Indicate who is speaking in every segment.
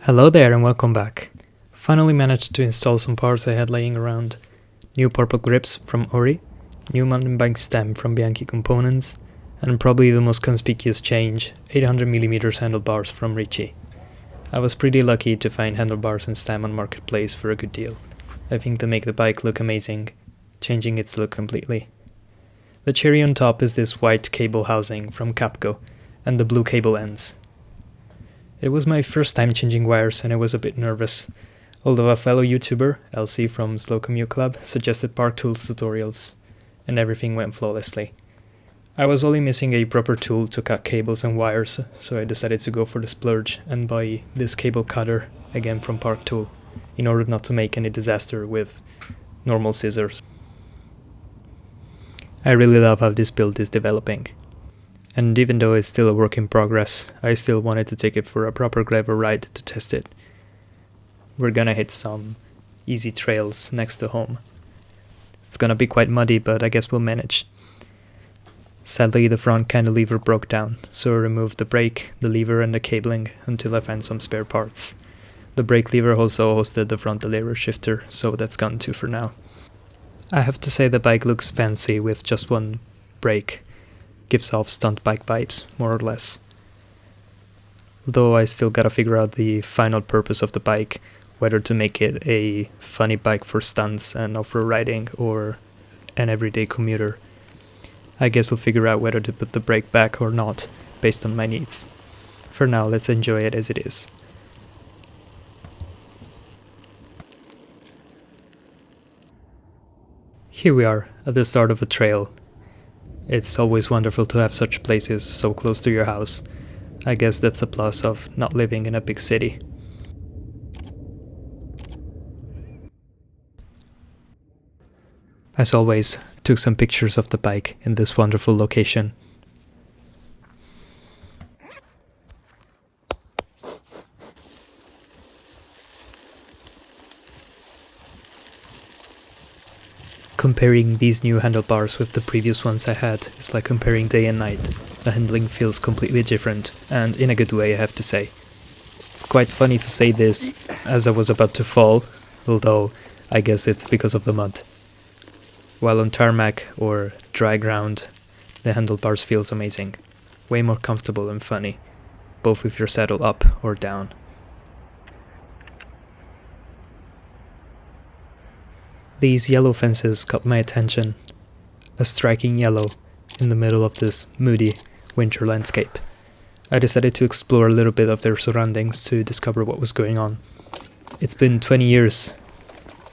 Speaker 1: Hello there and welcome back. Finally managed to install some parts I had laying around. New purple grips from Ori, new mountain bike stem from Bianchi Components, and probably the most conspicuous change, 800mm handlebars from Ricci. I was pretty lucky to find handlebars and stem on Marketplace for a good deal. I think they make the bike look amazing, changing its look completely. The cherry on top is this white cable housing from Capco, and the blue cable ends. It was my first time changing wires and I was a bit nervous, although a fellow YouTuber, Elsie from Slow Commute Club, suggested Park Tools tutorials, and everything went flawlessly. I was only missing a proper tool to cut cables and wires, so I decided to go for the splurge and buy this cable cutter, again from Park Tool, in order not to make any disaster with normal scissors. I really love how this build is developing. And even though it's still a work in progress, I still wanted to take it for a proper gravel ride to test it. We're gonna hit some easy trails next to home. It's gonna be quite muddy, but I guess we'll manage. Sadly, the front cantilever broke down, so I removed the brake, the lever and the cabling until I found some spare parts. The brake lever also hosted the front delivery shifter, so that's gone too for now. I have to say the bike looks fancy with just one brake. Gives off stunt bike vibes, more or less. Though I still gotta figure out the final purpose of the bike, whether to make it a funny bike for stunts and off-road riding or an everyday commuter. I guess I'll figure out whether to put the brake back or not, based on my needs. For now, let's enjoy it as it is. Here we are, at the start of a trail. It's always wonderful to have such places so close to your house. I guess that's a plus of not living in a big city. As always, took some pictures of the bike in this wonderful location. Comparing these new handlebars with the previous ones I had is like comparing day and night. The handling feels completely different, and in a good way I have to say. It's quite funny to say this as I was about to fall, although I guess it's because of the mud. While on tarmac or dry ground, the handlebars feels amazing. Way more comfortable and funny, both with your saddle up or down. These yellow fences caught my attention, a striking yellow in the middle of this moody winter landscape. I decided to explore a little bit of their surroundings to discover what was going on. It's been 20 years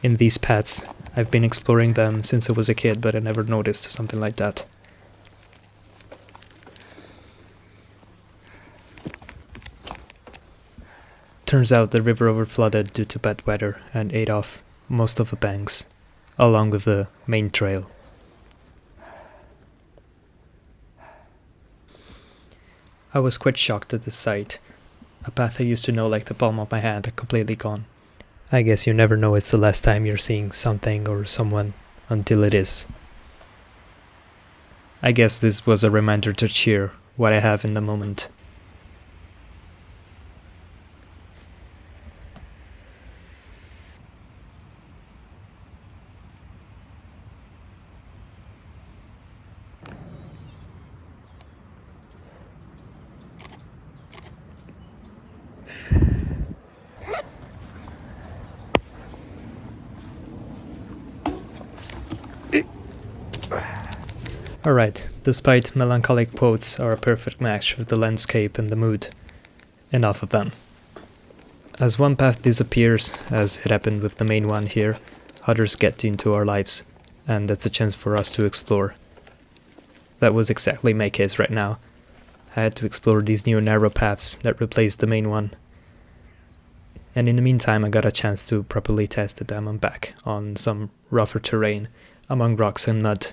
Speaker 1: in these paths. I've been exploring them since I was a kid, but I never noticed something like that. Turns out the river overflooded due to bad weather and ate off most of the banks, along with the main trail. I was quite shocked at the sight. A path I used to know like the palm of my hand completely gone. I guess you never know it's the last time you're seeing something or someone until it is. I guess this was a reminder to cheer what I have in the moment. Alright, despite melancholic quotes are a perfect match with the landscape and the mood. Enough of them. As one path disappears, as it happened with the main one here, others get into our lives, and that's a chance for us to explore. That was exactly my case right now. I had to explore these new narrow paths that replaced the main one. And in the meantime I got a chance to properly test the Diamond Back on some rougher terrain, among rocks and mud.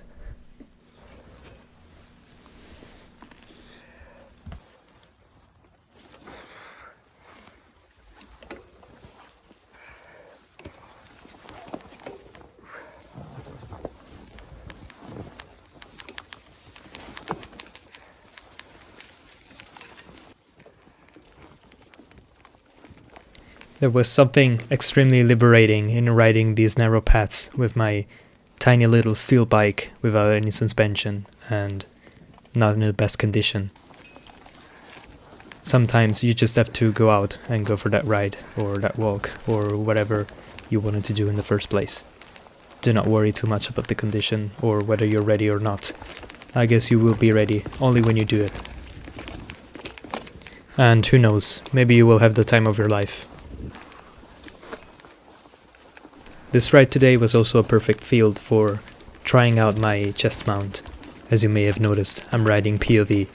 Speaker 1: There was something extremely liberating in riding these narrow paths with my tiny little steel bike without any suspension and not in the best condition. Sometimes you just have to go out and go for that ride or that walk or whatever you wanted to do in the first place. Do not worry too much about the condition or whether you're ready or not. I guess you will be ready only when you do it. And who knows, maybe you will have the time of your life. This ride today was also a perfect field for trying out my chest mount. As you may have noticed, I'm riding POV.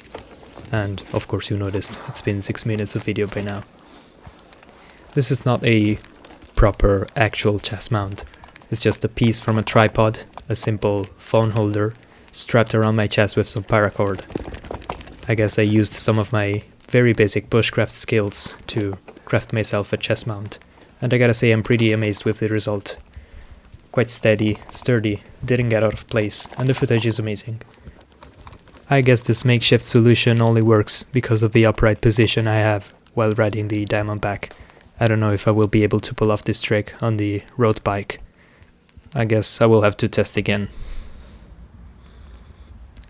Speaker 1: And of course you noticed, it's been 6 minutes of video by now. This is not a proper actual chest mount. It's just a piece from a tripod, a simple phone holder, strapped around my chest with some paracord. I guess I used some of my very basic bushcraft skills to craft myself a chest mount. And I gotta say I'm pretty amazed with the result. Quite steady, sturdy, didn't get out of place, and the footage is amazing. I guess this makeshift solution only works because of the upright position I have while riding the Diamond Back. I don't know if I will be able to pull off this trick on the road bike. I guess I will have to test again.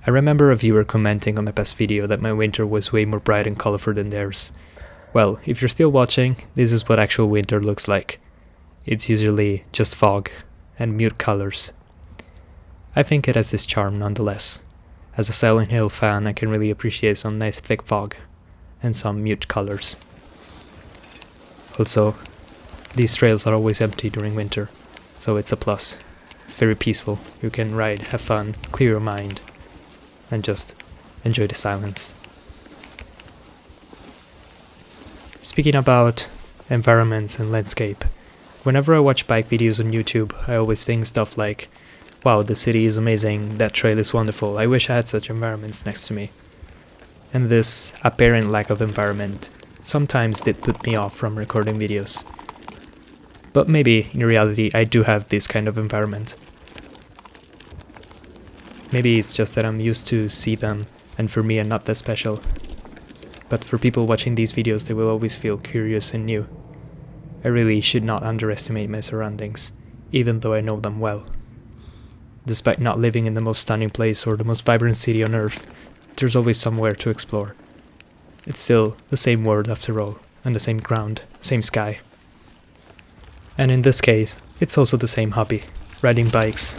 Speaker 1: I remember a viewer commenting on my past video that my winter was way more bright and colorful than theirs. Well, if you're still watching, this is what actual winter looks like. It's usually just fog and mute colors. I think it has this charm nonetheless. As a Silent Hill fan, I can really appreciate some nice thick fog and some mute colors. Also, these trails are always empty during winter, so it's a plus. It's very peaceful. You can ride, have fun, clear your mind, and just enjoy the silence. Speaking about environments and landscape, whenever I watch bike videos on YouTube, I always think stuff like, wow, the city is amazing, that trail is wonderful, I wish I had such environments next to me. And this apparent lack of environment sometimes did put me off from recording videos. But maybe, in reality, I do have this kind of environment. Maybe it's just that I'm used to see them, and for me I'm not that special. But for people watching these videos, they will always feel curious and new. I really should not underestimate my surroundings, even though I know them well. Despite not living in the most stunning place or the most vibrant city on earth, there's always somewhere to explore. It's still the same world after all, and the same ground, same sky. And in this case, it's also the same hobby, riding bikes.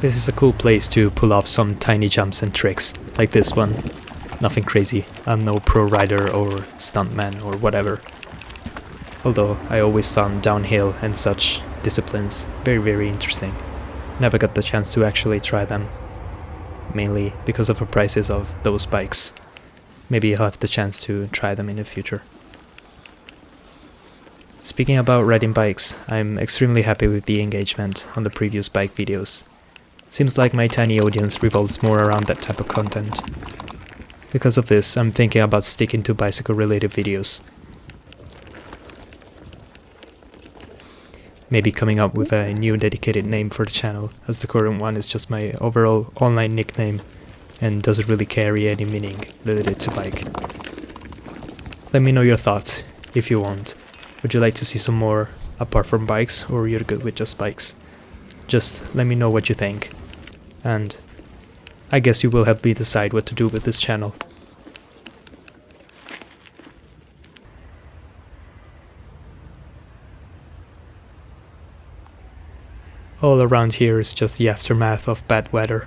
Speaker 1: This is a cool place to pull off some tiny jumps and tricks, like this one. Nothing crazy, I'm no pro rider or stuntman or whatever. Although I always found downhill and such disciplines very interesting. Never got the chance to actually try them. Mainly because of the prices of those bikes. Maybe I'll have the chance to try them in the future. Speaking about riding bikes, I'm extremely happy with the engagement on the previous bike videos. Seems like my tiny audience revolves more around that type of content. Because of this, I'm thinking about sticking to bicycle-related videos. Maybe coming up with a new dedicated name for the channel, as the current one is just my overall online nickname and doesn't really carry any meaning related to bike. Let me know your thoughts, if you want. Would you like to see some more apart from bikes, or you're good with just bikes? Just let me know what you think. And I guess you will help me decide what to do with this channel. All around here is just the aftermath of bad weather.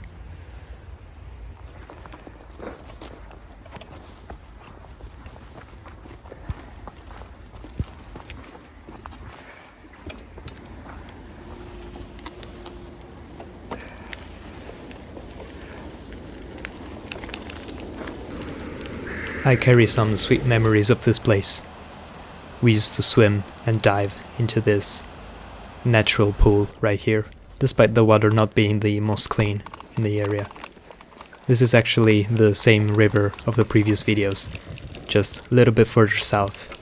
Speaker 1: I carry some sweet memories of this place. We used to swim and dive into this natural pool right here, despite the water not being the most clean in the area. This is actually the same river of the previous videos, just a little bit further south.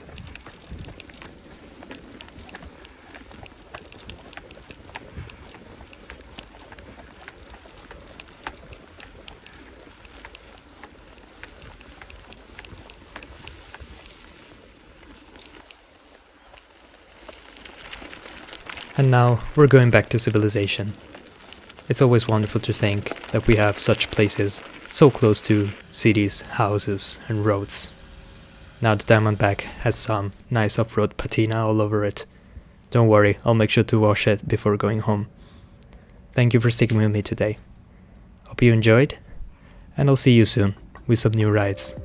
Speaker 1: And now we're going back to civilization. It's always wonderful to think that we have such places so close to cities, houses and roads. Now the Diamondback has some nice off-road patina all over it. Don't worry, I'll make sure to wash it before going home. Thank you for sticking with me today. Hope you enjoyed, and I'll see you soon with some new rides.